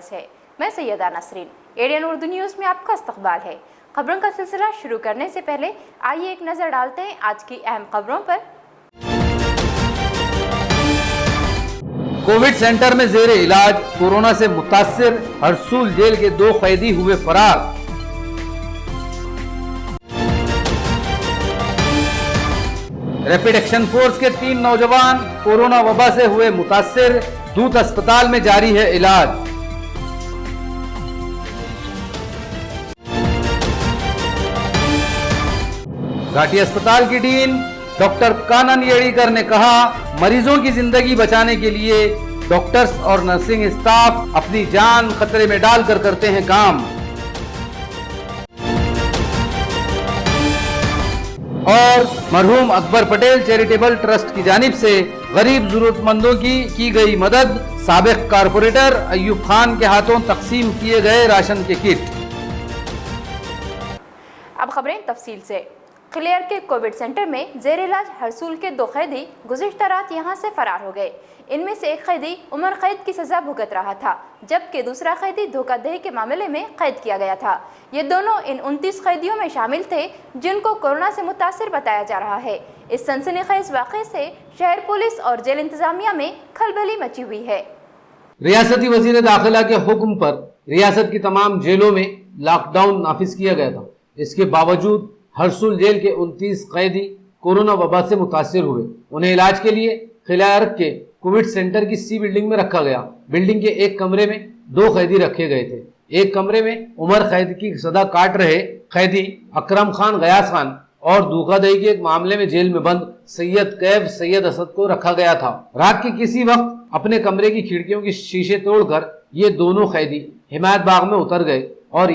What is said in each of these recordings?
बायस है। मैं Syeda Nasreen, ADN Urdu news में आपका इस्तकबाल है। खबरों का सिलसिला शुरू करने से पहले आइए एक नज़र डालते हैं आज की अहम खबरों पर। कोविड सेंटर में जेर इलाज कोरोना से मुतासिर हरसूल जेल के 2 कैदी हुए फरार। रैपिड एक्शन फोर्स के 3 नौजवान कोरोना वबा से हुए मुतासिर, दूत अस्पताल में जारी है इलाज। घाटी अस्पताल की डीन डॉक्टर कानन येड़ीकर ने कहा, मरीजों की जिंदगी बचाने के लिए डॉक्टर्स और नर्सिंग स्टाफ अपनी जान खतरे में डालकर करते हैं काम। और मरहूम अकबर पटेल चैरिटेबल ट्रस्ट की जानिब से गरीब जरूरतमंदों की गई मदद। साबिक कारपोरेटर अयूब खान के हाथों तकसीम किए गए राशन के किट। अब खबरें तफसील से। क्लियर के कोविड सेंटर में जेर इलाज हरसूल के 2 कैदी गुज़िश्ता रात यहां से फरार हो गए। इनमें से एक कैदी उम्र कैद की सजा भुगत रहा था, जबकि दूसरा कैदी धोखाधड़ी के मामले में कैद किया गया था। ये दोनों इन 29 कैदियों में शामिल थे जिनको कोरोना से मुतासिर बताया जा रहा है। इस सनसनीखेज वाक़े से शहर पुलिस और जेल इंतजामिया में खलबली मची हुई है। रियासती वजीर दाखिला के हुक्म पर रियासत की तमाम जेलों में लॉकडाउन नाफिज किया गया था। इसके बावजूद हरसूल जेल के 29 कैदी कोरोना वबा से मुतासिर हुए। उन्हें इलाज के लिए खिलारक के कोविड सेंटर की सी बिल्डिंग में रखा गया। बिल्डिंग के एक कमरे में 2 कैदी रखे गए थे। एक कमरे में उम्र कैद की सजा काट रहे कैदी अकरम खान, गयास खान और धोखाधड़ी के एक मामले में जेल में बंद सैयद असद को रखा गया था। रात के किसी वक्त अपने कमरे की खिड़कियों की शीशे तोड़कर ये दोनों कैदी हिमायत बाग में उतर गए और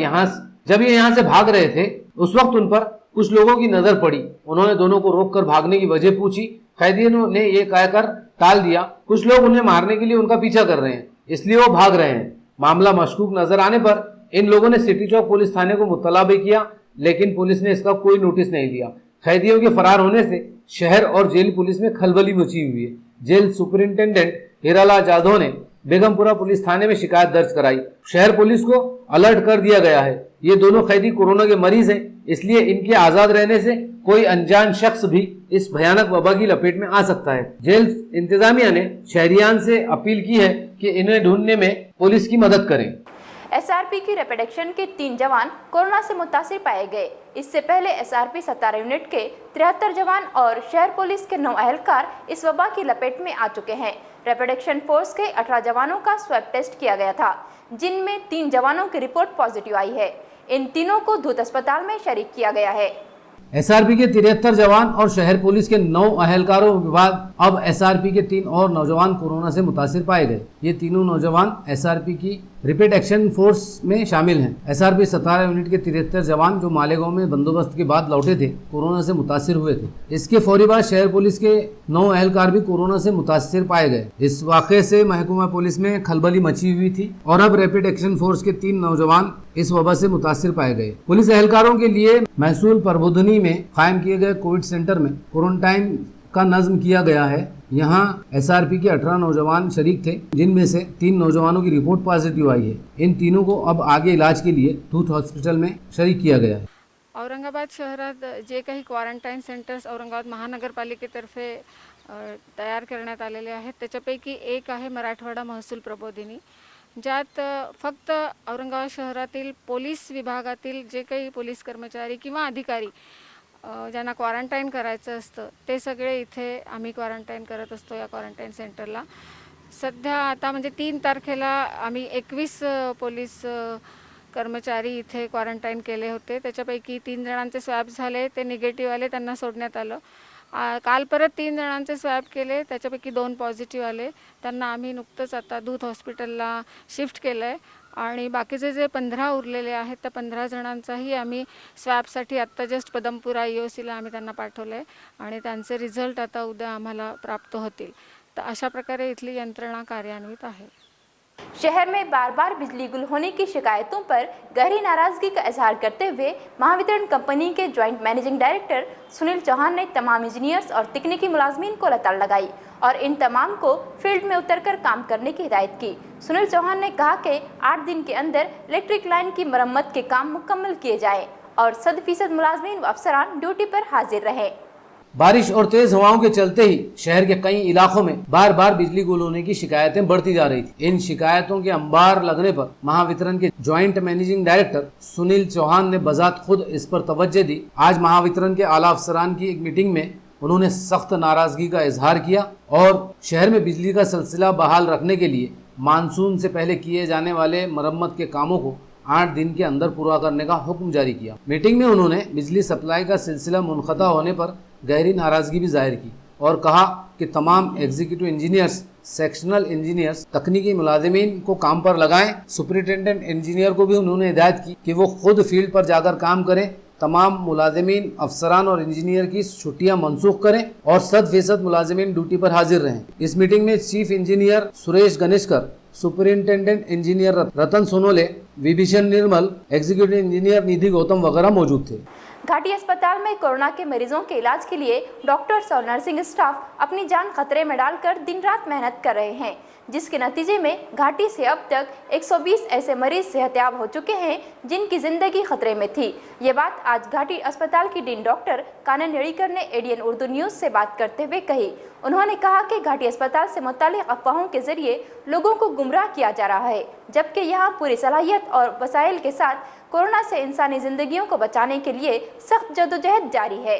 जब ये यहाँ से भाग रहे थे उस वक्त उन पर कुछ लोगों की नजर पड़ी। उन्होंने दोनों को रोककर भागने की वजह पूछी। कैदियों ने ये कहकर टाल दिया कुछ लोग उन्हें मारने के लिए उनका पीछा कर रहे हैं, इसलिए वो भाग रहे हैं। मामला मशकूक नजर आने पर इन लोगों ने सिटी चौक पुलिस थाने को मुत्तला भी किया, लेकिन पुलिस ने इसका कोई नोटिस नहीं लिया। कैदियों के फरार होने से शहर और जेल पुलिस में खलबली मची हुई है। जेल सुपरिंटेंडेंट हीरालाल जाधव ने बेगमपुरा पुलिस थाने में शिकायत दर्ज कराई। शहर पुलिस को अलर्ट कर दिया गया है। ये दोनों कैदी कोरोना के मरीज हैं, इसलिए इनके आजाद रहने से कोई अनजान शख्स भी इस भयानक वबा की लपेट में आ सकता है। जेल इंतजामिया ने शहरियान से अपील की है कि इन्हें ढूंढने में पुलिस की मदद करें। एसआरपी की रैपिड एक्शन के 3 जवान कोरोना से मुतासिर पाए गए। इससे पहले एसआरपी 17 यूनिट के 73 जवान और शहर पुलिस के 9 अहलकार इस वबा की लपेट में आ चुके हैं। रैपिड एक्शन फोर्स के 18 जवानों का स्वैब टेस्ट किया गया था, जिनमें 3 जवानों की रिपोर्ट पॉजिटिव आई है। इन तीनों को दूत अस्पताल में शरीक किया गया है। एसआरपी के 73 जवान और शहर पुलिस के 9 अहलकारों के बाद अब एसआरपी के 3 और नौजवान कोरोना से मुतासिर पाए गए। ये तीनों नौजवान एसआरपी की रैपिड एक्शन फोर्स में शामिल हैं। एसआरपी 17 यूनिट के 73 जवान जो मालेगांव में बंदोबस्त के बाद लौटे थे कोरोना से मुतासिर हुए थे। इसके फौरी बाद शहर पुलिस के 9 अहलकार भी कोरोना से मुतासिर पाए गए। इस वाक़े से महकमा पुलिस में खलबली मची हुई थी और अब रैपिड एक्शन फोर्स के 3 नौजवान इस वबा से मुतासिर पाए गए। पुलिस एहलकारों के लिए महसूल प्रबोधनी में कायम किए गए कोविड सेंटर में क्वारंटाइन का नज्म किया गया है। यहाँ एसआरपी के 18 नौजवान शरीक थे, जिनमें से 3 नौजवानों की रिपोर्ट पॉजिटिव आई है। इन तीनों को अब आगे इलाज के लिए दूत हॉस्पिटल में शरीक किया गया है। औरंगाबाद शहरात जे काही क्वारंटाईन सेंटर्स औरंगाबाद महानगरपालिकेतर्फे तयार करण्यात आलेले आहेत, त्याच्यापैकी एक आहे मराठवाडा महसूल प्रबोधिनी, ज्यात फक्त औरंगाबाद शहरातील पोलीस विभागातील जे काही पोलीस कर्मचारी किंवा अधिकारी ज्यांना क्वारंटाईन करायचं असतं ते सगळे इथे आम्ही क्वारंटाईन करत असतो या क्वारंटाईन सेंटरला। सध्या आता म्हणजे 3 तारखेला आम्ही 21 पोलीस कर्मचारी इथे क्वारंटाईन केले होते। त्याच्यापैकी 3 जणांचे स्वॅब झाले, ते निगेटिव्ह आले, त्यांना सोडण्यात आलं। काल परत 3 जणांचे स्वॅब केले, त्याच्यापैकी 2 पॉझिटिव्ह आले, त्यांना आम्ही नुकतंच आता दूत हॉस्पिटलला शिफ्ट केलं आहे आणि बाकीचे जे 15 उरलेले आहेत त्या 15 जणांचाही आम्ही स्वॅबसाठी आत्ता जस्ट पदमपुरा EOCला आम्ही त्यांना पाठवलं आहे आणि त्यांचे रिझल्ट आता उद्या आम्हाला प्राप्त होतील। तर अशा प्रकारे इथली यंत्रणा कार्यान्वित आहे। शहर में बार बार बिजली गुल होने की शिकायतों पर गहरी नाराजगी का इजहार करते हुए महावितरण कंपनी के joint managing director Sunil Chauhan ने तमाम इंजीनियर्स और तकनीकी मुलाजमीन को लताड़ लगाई और इन तमाम को फील्ड में उतरकर काम करने की हिदायत की। सुनील चौहान ने कहा कि 8 दिन के अंदर इलेक्ट्रिक लाइन की मरम्मत के काम मुकम्मल किए जाएं और 100% मुलाजमीन व अफसरान ड्यूटी पर हाजिर रहें। बारिश और तेज हवाओं के चलते ही शहर के कई इलाकों में बार बार बिजली गुल होने की शिकायतें बढ़ती जा रही थी। इन शिकायतों के अंबार लगने पर महावितरण के joint managing director Sunil Chauhan ने बजात खुद इस पर तवज्जो दी। आज महावितरण के आला अफसरान की एक मीटिंग में उन्होंने सख्त नाराजगी का इजहार किया और शहर में बिजली का सिलसिला बहाल रखने के लिए मानसून से पहले किए जाने वाले मरम्मत के कामों को 8 दिन के अंदर पूरा करने का हुक्म जारी किया। मीटिंग में उन्होंने बिजली सप्लाई का सिलसिला मुनक़ता होने पर गहरी नाराजगी भी जाहिर की और कहा कि तमाम एग्जीक्यूटिव इंजीनियर्स, सेक्शनल इंजीनियर्स, तकनीकी मुलाजिमीन को काम पर लगाएं। सुपरिटेंडेंट इंजीनियर को भी उन्होंने हिदायत की कि वो खुद फील्ड पर जाकर काम करें। तमाम मुलाजिमीन, अफसरान और इंजीनियर की छुट्टियां मनसूख करें और 100% मुलाजिमीन ड्यूटी पर हाजिर रहें। इस मीटिंग में chief engineer Suresh Ganeshkar, superintendent engineer Ratan Sonole, Vibhishan Nirmal, executive engineer Nidhi Gautam वगैरह मौजूद थे। घाटी अस्पताल में कोरोना के मरीजों के इलाज के लिए डॉक्टर्स और नर्सिंग स्टाफ अपनी जान खतरे में डालकर दिन रात मेहनत कर रहे हैं, जिसके नतीजे में घाटी से अब तक 120 ऐसे मरीज सेहतयाब हो चुके हैं जिनकी जिंदगी खतरे में थी। ये बात आज घाटी अस्पताल की डीन डॉक्टर कानन येड़ीकर ने ADN उर्दू न्यूज़ से बात करते हुए कही। उन्होंने कहा कि घाटी अस्पताल से मुताल्लिक़ अफवाहों के जरिए लोगों को गुमराह किया जा रहा है, जबकि यहाँ पूरी सलाहियत और वसाइल के साथ कोरोना से इंसानी जिंदगियों को बचाने के लिए सख्त जद्दोजहद जारी है।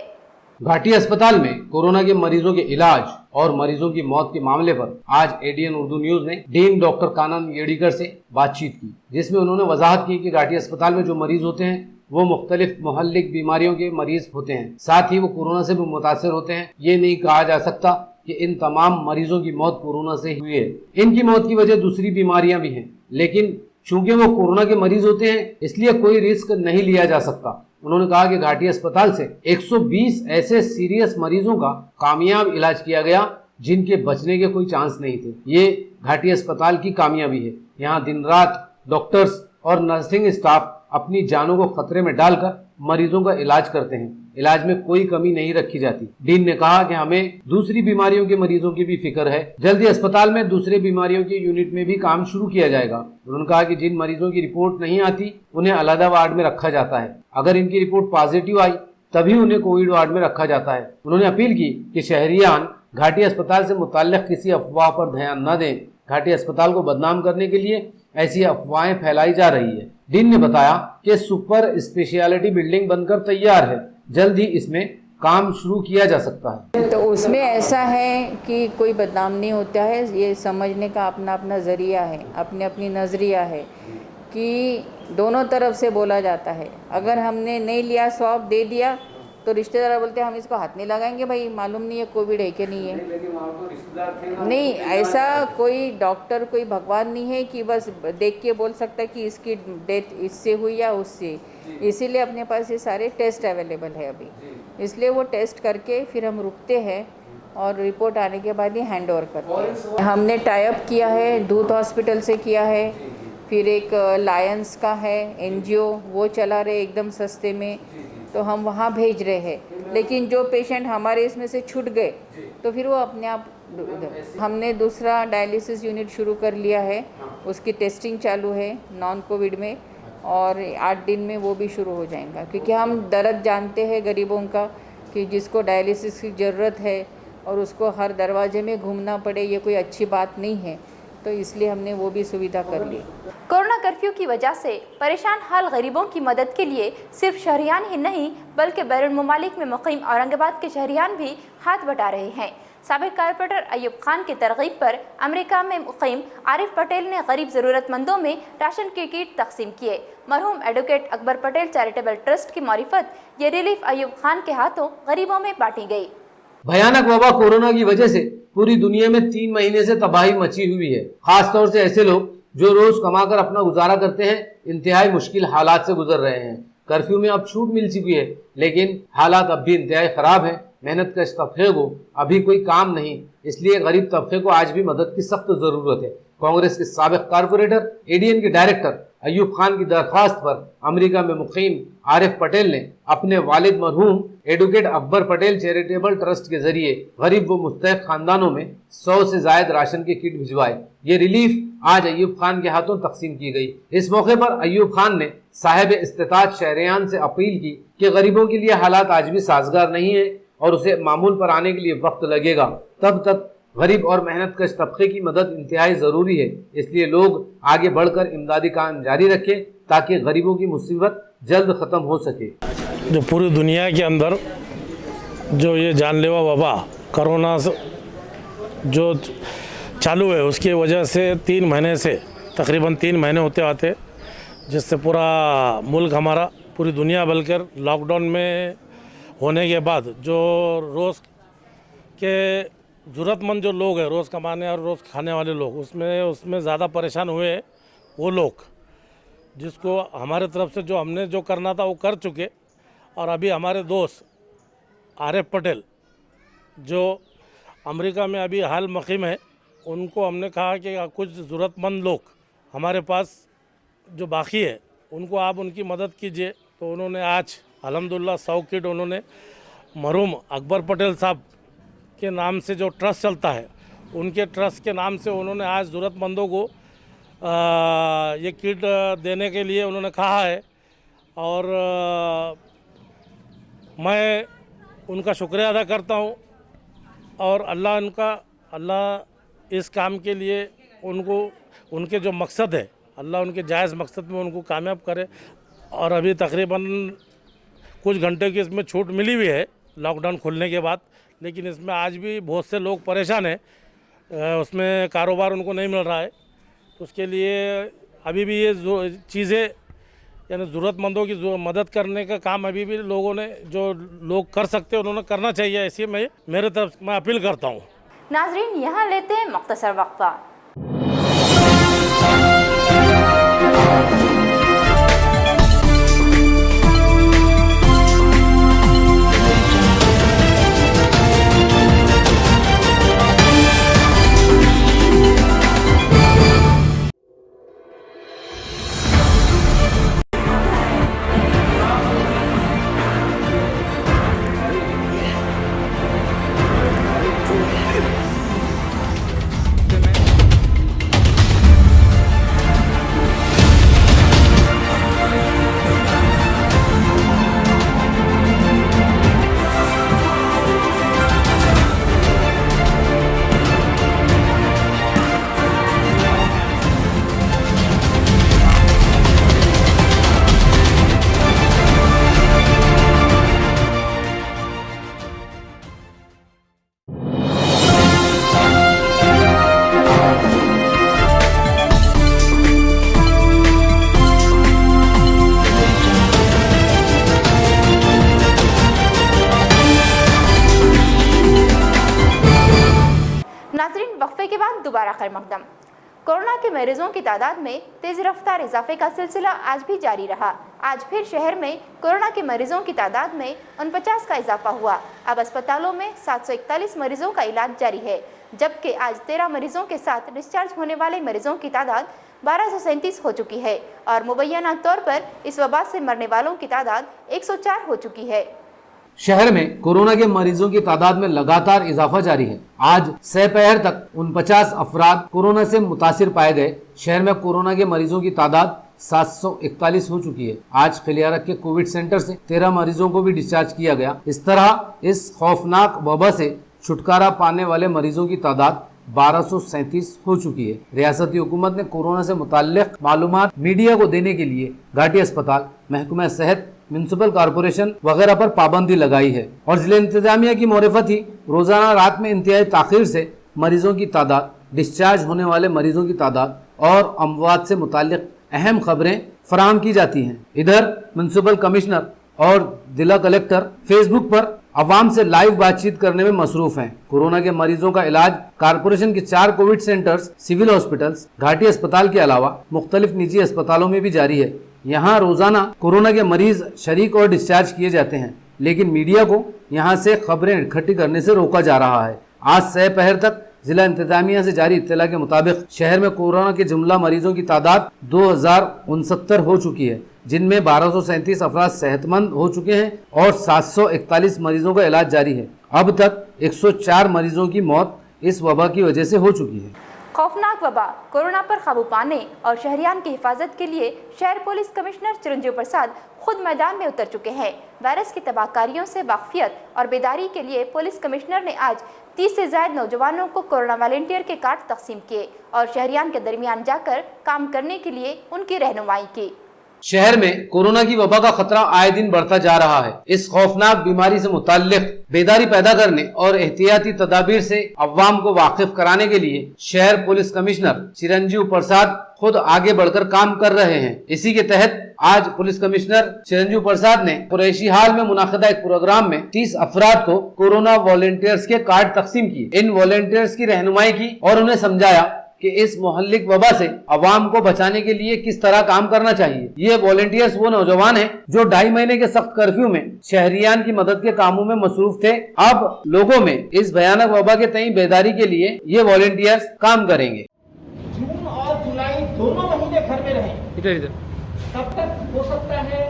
घाटी अस्पताल में कोरोना के मरीजों के इलाज और मरीजों की मौत के मामले पर आज ADN उर्दू न्यूज ने डीन डॉक्टर कानन येड़ीकर से बातचीत की, जिसमें उन्होंने वजाहत की कि घाटी अस्पताल में जो मरीज होते हैं वो मुख्तलिफ मुहल्लिक बीमारियों के मरीज होते हैं, साथ ही वो कोरोना से भी मुतासर होते हैं। ये नहीं कहा जा सकता कि इन तमाम मरीजों की मौत कोरोना से हुई है। इनकी मौत की वजह दूसरी बीमारियां भी हैं, लेकिन चूंकि वो कोरोना के मरीज होते हैं इसलिए कोई रिस्क नहीं लिया जा सकता। उन्होंने कहा कि घाटी अस्पताल से 120 ऐसे सीरियस मरीजों का कामयाब इलाज किया गया जिनके बचने के कोई चांस नहीं थे। ये घाटी अस्पताल की कामयाबी है। यहाँ दिन रात डॉक्टर्स और नर्सिंग स्टाफ अपनी जानों को खतरे में डालकर मरीजों का इलाज करते हैं। इलाज में कोई कमी नहीं रखी जाती। डीन ने कहा कि हमें दूसरी बीमारियों के मरीजों की भी फिक्र है। जल्दी अस्पताल में दूसरे बीमारियों के यूनिट में भी काम शुरू किया जाएगा। उन्होंने कहा कि जिन मरीजों की रिपोर्ट नहीं आती उन्हें अलग वार्ड में रखा जाता है। अगर इनकी रिपोर्ट पॉजिटिव आई तभी उन्हें कोविड वार्ड में रखा जाता है। उन्होंने अपील की कि शहरियान घाटी अस्पताल से मुताल्लिक किसी अफवाह पर ध्यान न दें। घाटी अस्पताल को बदनाम करने के लिए ऐसी अफवाहें फैलाई जा रही है। डीन ने बताया कि सुपर स्पेशलिटी बिल्डिंग बनकर तैयार है, जल्द ही इसमें काम शुरू किया जा सकता है। तो उसमें ऐसा है कि कोई बदनाम नहीं होता है, ये समझने का अपना अपना ज़रिया है, अपनी अपनी नज़रिया है कि दोनों तरफ से बोला जाता है। अगर हमने नहीं लिया, स्वाब दे दिया, तो रिश्तेदार बोलते हैं हम इसको हाथ नहीं लगाएंगे, भाई मालूम नहीं है कोविड है कि नहीं है। नहीं, ऐसा कोई डॉक्टर, कोई भगवान नहीं है कि बस देख के बोल सकता है कि इसकी डेथ इससे हुई या उससे। इसीलिए अपने पास ये सारे टेस्ट अवेलेबल है अभी, इसलिए वो टेस्ट करके फिर हम रुकते हैं और रिपोर्ट आने के बाद ही हैंड ओवर करते हैं। हमने टाई अप किया है, दूध हॉस्पिटल से किया है, फिर एक लायंस का है NGO, वो चला रहे एकदम सस्ते में, तो हम वहाँ भेज रहे हैं। लेकिन जो पेशेंट हमारे इसमें से छूट गए तो फिर वो अपने आप, हमने दूसरा डायलिसिस यूनिट शुरू कर लिया है, उसकी टेस्टिंग चालू है नॉन कोविड में, और 8 दिन में वो भी शुरू हो जाएगा। क्योंकि हम दर्द जानते हैं गरीबों का कि जिसको डायलिसिस की ज़रूरत है और उसको हर दरवाजे में घूमना पड़े, ये कोई अच्छी बात नहीं है, तो इसलिए हमने वो भी सुविधा कर ली। कोरोना कर्फ्यू की वजह से परेशान हाल गरीबों की मदद के लिए सिर्फ शहरियान ही नहीं बल्कि बैरून मुमालिक में मुकीम औरंगाबाद के शहरियान भी हाथ बटा रहे हैं। साबिक कारपोरेटर अयूब खान की तरगीब पर अमेरिका में मुकीम आरिफ पटेल ने गरीब ज़रूरतमंदों में राशन के किट तकसीम किए। मरहूम advocate Akbar Patel charitable trust की मारिफत ये रिलीफ अयूब खान के हाथों गरीबों में बांटी गई। भयानक वबा कोरोना की वजह से पूरी दुनिया में 3 महीने से तबाही मची हुई है। खास तौर से ऐसे लोग जो रोज कमाकर अपना गुजारा करते हैं इंतहाई मुश्किल हालात से गुजर रहे हैं। कर्फ्यू में अब छूट मिल चुकी है, लेकिन हालात अब भी इंतहाई खराब हैं। मेहनतकश तबके को अभी कोई काम नहीं, इसलिए गरीब तबके को आज भी मदद की सख्त ज़रूरत है। कांग्रेस के साबिक कारपोरेटर ADN के डायरेक्टर अयूब खान की दरख्वास्त पर अमेरिका में मुकीम आरिफ पटेल ने अपने वालिद मरहूम advocate Akbar Patel charitable trust के जरिए गरीब व मुस्तहक खानदानों में 100 से जायद राशन के किट भिजवाए। ये रिलीफ आज अयूब खान के हाथों तकसीम की गई। इस मौके पर अयूब खान ने साहिब इस्तिताअत शहरियान से अपील की कि गरीबों के लिए हालात आज भी साजगार नहीं है और उसे मामूल पर आने के लिए वक्त लगेगा। तब तक गरीब और मेहनतकश तबके की मदद इंतहाई ज़रूरी है, इसलिए लोग आगे बढ़कर इमदादी काम जारी रखें ताकि गरीबों की मुसीबत जल्द ख़त्म हो सके। जो पूरी दुनिया के अंदर जो ये जानलेवा वबा कोरोना जो चालू है, उसकी वजह से 3 महीने से तकरीबन 3 महीने होते आते, जिससे पूरा मुल्क हमारा, पूरी दुनिया बल्कि लॉकडाउन में होने के बाद जो रोज़ के ज़रूरतमंद जो लोग हैं, रोज़ कमाने और रोज़ खाने वाले लोग, उसमें ज़्यादा परेशान हुए वो लोग, जिसको हमारे तरफ से जो हमने जो करना था वो कर चुके। और अभी हमारे दोस्त आरिफ पटेल जो अमेरिका में अभी हाल मुकीम है, उनको हमने कहा कि कुछ ज़रूरतमंद लोग हमारे पास जो बाकी है उनको आप उनकी मदद कीजिए। तो उन्होंने आज अल्हम्दुलिल्लाह 100 किट उन्होंने मरहूम अकबर पटेल साहब के नाम से जो ट्रस्ट चलता है, उनके ट्रस्ट के नाम से उन्होंने आज ज़रूरतमंदों को ये किट देने के लिए उन्होंने कहा है। और मैं उनका शुक्रिया अदा करता हूँ और अल्लाह इस काम के लिए उनको, उनके जो मकसद है, अल्लाह उनके जायज़ मकसद में उनको कामयाब करे। और अभी तकरीबन कुछ घंटे की इसमें छूट मिली हुई है लॉकडाउन खुलने के बाद, लेकिन इसमें आज भी बहुत से लोग परेशान हैं, उसमें कारोबार उनको नहीं मिल रहा है। तो उसके लिए अभी भी ये चीज़ें, यानी ज़रूरतमंदों की मदद करने का काम अभी भी लोगों ने, जो लोग कर सकते हैं उन्होंने करना चाहिए, ऐसी मैं मेरे तरफ मैं अपील करता हूँ। नाजरीन, यहाँ लेते हैं मुख्तसर वक्फा। वक्फे के बाद दोबारा खैर मकदम। कोरोना के मरीजों की तादाद में तेज रफ्तार इजाफे का सिलसिला आज भी जारी रहा। आज फिर शहर में कोरोना के मरीजों की तादाद में 49 का इजाफा हुआ। अब अस्पतालों में 741 मरीजों का इलाज जारी है, जबकि आज 13 मरीजों के साथ डिस्चार्ज होने वाले मरीजों की तादाद 1237 हो चुकी है और मुबैना तौर पर इस वबा से मरने वालों की तादाद 104 हो चुकी है। शहर में कोरोना के मरीजों की तादाद में लगातार इजाफा जारी है। आज सपहर तक 49 अफराद कोरोना से मुतासिर पाए गए। शहर में कोरोना के मरीजों की तादाद 741 हो चुकी है। आज खलियारत के कोविड सेंटर से 13 मरीजों को भी डिस्चार्ज किया गया। इस तरह इस खौफनाक वबा से छुटकारा पाने वाले मरीजों की तादाद 1237 हो चुकी है। रियासती हुकूमत ने कोरोना से मुताल्लिक मालूमात मीडिया को देने के लिए घाटी अस्पताल, महकमा सेहत, म्यूनसिपल कॉरपोरेशन वगैरह पर पाबंदी लगाई है और जिला इंतजामिया की मोरफत ही रोजाना रात में इंतहाई ताखिर से मरीजों की तादाद, डिस्चार्ज होने वाले मरीजों की तादाद और अमवात से मुताल्लिक अहम खबरें फराहम की जाती हैं। इधर म्यूनसिपल कमिश्नर और जिला कलेक्टर फेसबुक पर अवाम से लाइव बातचीत करने में मसरूफ हैं। कोरोना के मरीजों का इलाज कारपोरेशन के 4 कोविड सेंटर्स, सिविल हॉस्पिटल्स, घाटी अस्पताल के अलावा मुख्तलिफ निजी अस्पतालों में भी जारी है। यहाँ रोजाना कोरोना के मरीज शरीक और डिस्चार्ज किए जाते हैं। लेकिन मीडिया को यहाँ से खबरें इकट्ठी करने से रोका जा रहा है। आज सहपहर तक जिला इंतजामिया से जारी इत्तला के मुताबिक शहर में कोरोना के जुमला मरीजों की तादाद 2069 हो चुकी है, जिनमें 1237 अफराद सेहतमंद हो चुके हैं और 741 मरीजों का इलाज जारी है। अब तक 104 मरीजों की मौत इस वबा की वजह से हो चुकी है। खौफनाक वबा कोरोना पर काबू पाने और शहरियान की हिफाजत के लिए शहर पुलिस कमिश्नर चिरंजीव प्रसाद खुद मैदान में उतर चुके हैं। वायरस की तबाहकारियों से वाकफियत और बेदारी के लिए पुलिस कमिश्नर ने आज 30 से ज्यादा नौजवानों को कोरोना वॉलंटियर के कार्ड तकसीम किए और शहरियान के दरमियान जाकर काम करने के लिए उनकी रहनुमाई की। शहर में कोरोना की वबा का खतरा आए दिन बढ़ता जा रहा है। इस खौफनाक बीमारी से मुताल्लिक बेदारी पैदा करने और एहतियाती तदाबीर से अवाम को वाकिफ कराने के लिए शहर पुलिस कमिश्नर चिरंजीव प्रसाद खुद आगे बढ़कर काम कर रहे हैं। इसी के तहत आज पुलिस कमिश्नर चिरंजीव प्रसाद ने कुरैशी हाल में मुनाकिदा एक प्रोग्राम में 30 अफराद को कोरोना वॉलंटियर्स के कार्ड तकसीम किए। इन वॉलंटियर्स की रहनुमाई की और उन्हें समझाया कि इस मोहल्लिक वबा से अवाम को बचाने के लिए किस तरह काम करना चाहिए। ये वॉलंटियर्स वो नौजवान हैं जो 2.5 महीने के सख्त कर्फ्यू में शहरियान की मदद के कामों में मसरूफ थे। अब लोगों में इस भयानक वबा के तई बेदारी के लिए ये वॉलंटियर्स काम करेंगे। जून और जुलाई दोनों महीने घर में रहें। इधर तब तक हो सकता है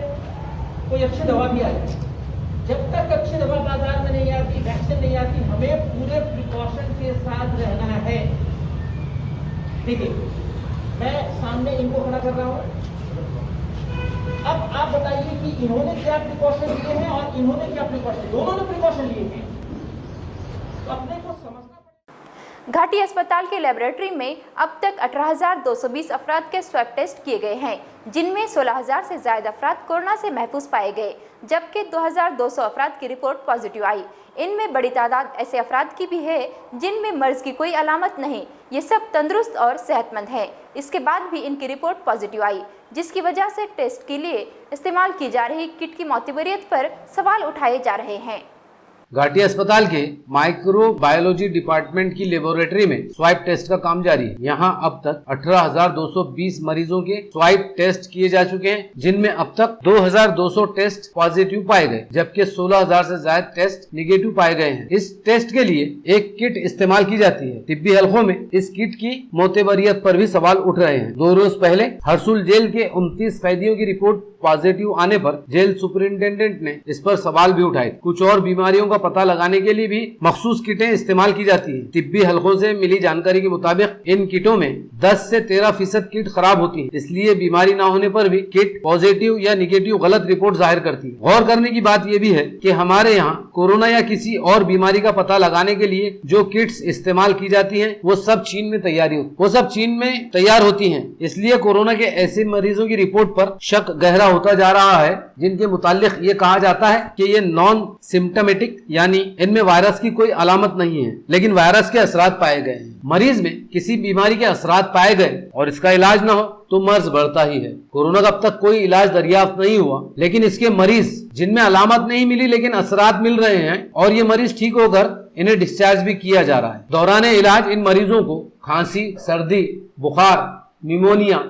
कोई अच्छी दवा भी आए। जब तक अच्छी दवा बाजार में नहीं आती, वैक्सीन नहीं आती, हमें पूरे प्रिकॉशन के साथ रहना है। देखिए, मैं सामने इनको खड़ा कर रहा हूँ। अब आप बताइए कि इन्होंने क्या प्रिकॉशन लिए हैं और इन्होंने क्या प्रिकॉशन, दोनों ने प्रिकॉशन लिए हैं, तो अपने को समझना। घाटी अस्पताल के लेबोरेटरी में अब तक 18,220 अफराद के स्वैब टेस्ट किए गए हैं, जिनमें 16,000 से ज्यादा अफराद कोरोना से महफूज पाए गए, जबकि 2,200 अफराद की रिपोर्ट पॉजिटिव आई। इनमें बड़ी तादाद ऐसे अफराद की भी है जिनमें मर्ज की कोई अलामत नहीं, ये सब तंदुरुस्त और सेहतमंद हैं। इसके बाद भी इनकी रिपोर्ट पॉजिटिव आई, जिसकी वजह से टेस्ट के लिए इस्तेमाल की जा रही किट की मोतबरियत पर सवाल उठाए जा रहे हैं। घाटी अस्पताल के माइक्रोबायोलॉजी डिपार्टमेंट की लेबोरेटरी में स्वाइप टेस्ट का काम जारी है। यहाँ अब तक 18,220 मरीजों के स्वाइप टेस्ट किए जा चुके हैं, जिनमें अब तक 2,200 टेस्ट पॉजिटिव पाए गए, जबकि 16,000 से ज्यादा टेस्ट निगेटिव पाए गए हैं। इस टेस्ट के लिए एक किट इस्तेमाल की जाती है। तिब्बी हलकों में इस किट की मोतबरियत पर भी सवाल उठ रहे हैं। 2 रोज पहले हरसुल जेल के 29 कैदियों की रिपोर्ट पॉजिटिव आने पर जेल सुपरिंटेंडेंट ने इस पर सवाल भी उठाए। कुछ और बीमारियों का पता लगाने के लिए भी मखसूस किटें इस्तेमाल की जाती हैं। तिब्बी हलकों से मिली जानकारी के मुताबिक इन किटों में 10 से 13% किट खराब होती है, इसलिए बीमारी न होने पर भी किट पॉजिटिव या निगेटिव गलत रिपोर्ट जाहिर करती है। गौर करने की बात यह भी है कि हमारे यहाँ कोरोना या किसी और बीमारी का पता लगाने के लिए जो किट्स इस्तेमाल की जाती है वो सब चीन में तैयार होती है। इसलिए कोरोना के ऐसे मरीजों की रिपोर्ट पर शक गहरा होता जा रहा है, जिनके मुतालिक ये कहा जाता है कि ये नॉन सिम्टमेटिक, यानी इनमें वायरस की कोई अलामत नहीं है, लेकिन वायरस के असरात पाए गए हैं। मरीज में किसी बीमारी के असरात पाए गए और इसका इलाज न हो तो मर्ज बढ़ता ही है। कोरोना का अब तक कोई इलाज दरियाफ्त नहीं हुआ, लेकिन इसके मरीज जिनमें अलामत नहीं मिली लेकिन असरात मिल रहे हैं और ये मरीज ठीक होकर इन्हें डिस्चार्ज भी किया जा रहा है। दौरान इलाज इन मरीजों को खांसी, सर्दी, बुखार, निमोनिया,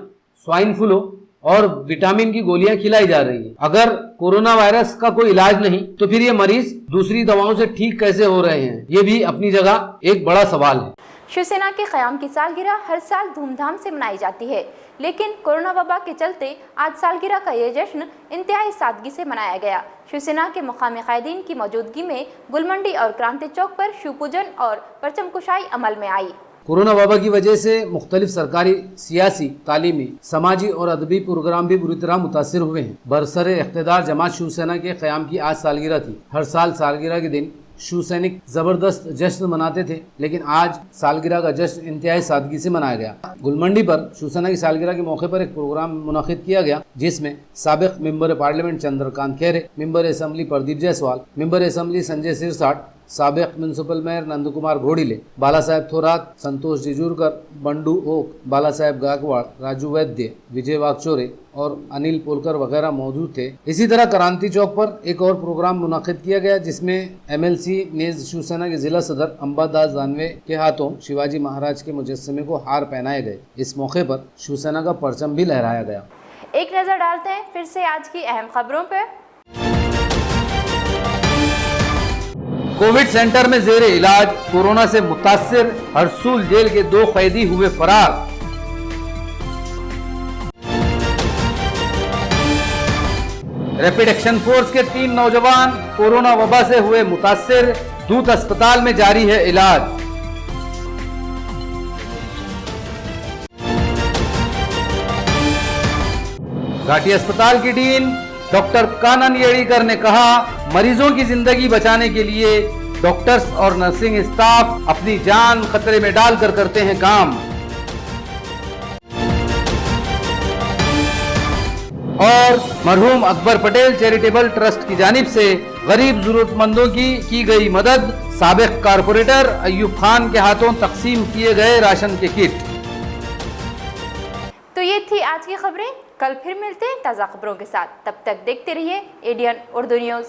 स्वाइन फ्लू और विटामिन की गोलियां खिलाई जा रही है। अगर कोरोना वायरस का कोई इलाज नहीं तो फिर ये मरीज दूसरी दवाओं से ठीक कैसे हो रहे हैं, ये भी अपनी जगह एक बड़ा सवाल है। शिवसेना के क़याम की सालगिरह हर साल धूमधाम से मनाई जाती है, लेकिन कोरोना वबा के चलते आज सालगिरह का ये जश्न इंतहाई सादगी से मनाया गया। शिवसेना के मुकामी कायदीन की मौजूदगी में गुलमंडी और क्रांति चौक पर शिव पूजन और परचम कुशाई अमल में आई। कोरोना वबा की वजह से मुख्तलिफ सरकारी, सियासी, तालीमी, समाजी और अदबी प्रोग्राम भी बुरी तरह मुतासिर हुए हैं। बरसरे इख्तिदार जमात शिवसेना के क़याम की आज सालगिरह थी। हर साल सालगिरह के दिन शिव सैनिक जबरदस्त जश्न मनाते थे, लेकिन आज सालगिरह का जश्न इंतहाई सादगी से मनाया गया। गुलमंडी पर शिवसेना की सालगिरह के मौके पर एक प्रोग्राम मुनाकिद किया गया, जिसमें साबिक member parliament Chandrakant Khaire, member assembly Pradeep Jaiswal, member assembly Sanjay Sirsat, साबिक म्यूनसिपल मेयर नंद कुमार घोड़िले, बाला साहेब थोरात, संतोष जिजूरकर, बंडू ओक, बाला साहेब गायकवाड़, राजू वैद्य, विजय वागचोरे और अनिल पोलकर वगैरह मौजूद थे। इसी तरह क्रांति चौक पर एक और प्रोग्राम मुनाकिद किया गया, जिसमें MLC नेज शिवसेना के जिला सदर अंबादास दानवे के हाथों शिवाजी महाराज के मुजस्समे को हार पहनाए गए। इस मौके पर शिवसेना का परचम भी लहराया गया। एक नजर डालते हैं फिर से आज की अहम खबरों पर। कोविड सेंटर में जेर इलाज कोरोना से मुतासिर हरसूल जेल के 2 कैदी हुए फरार। रैपिड एक्शन फोर्स के 3 नौजवान कोरोना वबा से हुए मुतासिर, दूत अस्पताल में जारी है इलाज। घाटी अस्पताल की डीन डॉक्टर कानन येड़ीकर ने कहा, मरीजों की जिंदगी बचाने के लिए डॉक्टर्स और नर्सिंग स्टाफ अपनी जान खतरे में डालकर करते हैं काम। और मरहूम अकबर पटेल चैरिटेबल ट्रस्ट की जानिब से गरीब जरूरतमंदों की गई मदद, साबिक कारपोरेटर अयूब खान के हाथों तकसीम किए गए राशन के किट। तो ये थी आज की खबरें। कल फिर मिलते हैं ताज़ा खबरों के साथ। तब तक देखते रहिए ADN उर्दू न्यूज़।